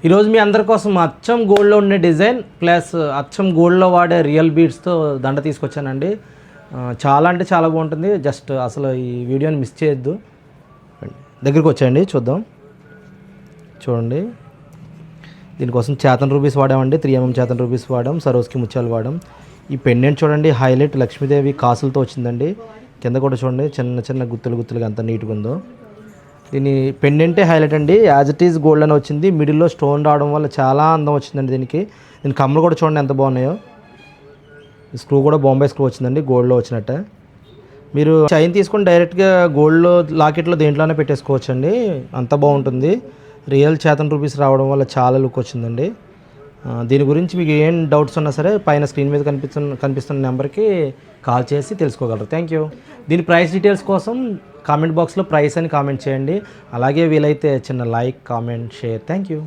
ఈరోజు మీ అందరి కోసం అచ్చం గోల్డ్లో ఉండే డిజైన్ ప్లస్ అచ్చం గోల్డ్లో వాడే రియల్ బీడ్స్తో దండ తీసుకొచ్చానండి. చాలా అంటే చాలా బాగుంటుంది. జస్ట్ అసలు ఈ వీడియోని మిస్ చేయొద్దు. దగ్గరికి వచ్చాయండి, చూద్దాం. చూడండి, దీనికోసం చేతన్ రూబీస్ వాడామండి. 3mm చేతన్ రూబీస్ వాడాం, సరోస్కి ముత్యాలు వాడాం. ఈ పెండెంట్ చూడండి, హైలైట్ లక్ష్మీదేవి కాసులతో వచ్చిందండి. కింద కూడా చూడండి, చిన్న చిన్న గుత్తులుగా ఎంత నీట్గా ఉందో. దీని పెండెంటే హైలైట్ అండి. యాజ్ ఇట్ ఈజ్ గోల్డ్ అని వచ్చింది. మిడిల్లో స్టోన్ రావడం వల్ల చాలా అందం వచ్చిందండి దీనికి. దీని కమ్మలు కూడా చూడండి ఎంత బాగున్నాయో. స్క్రూ కూడా బాంబే స్క్రూ వచ్చిందండి, గోల్డ్లో వచ్చినట్టే. మీరు చైన్ తీసుకొని డైరెక్ట్గా గోల్డ్లో లాకెట్లో దేంట్లోనే పెట్టేసుకోవచ్చు అండి, అంత బాగుంటుంది. రియల్ చేతన్ రూపీస్ రావడం వల్ల చాలా లుక్ వచ్చిందండి. దీని గురించి మీకు ఏం డౌట్స్ ఉన్నా సరే పైన స్క్రీన్ మీద కనిపిస్తున్న నెంబర్కి కాల్ చేసి తెలుసుకోగలరు. Thank you. దీని ప్రైస్ డీటెయిల్స్ కోసం కామెంట్ బాక్స్లో ప్రైస్ అని కామెంట్ చేయండి. అలాగే వీలైతే చిన్న like, comment, share. Thank you.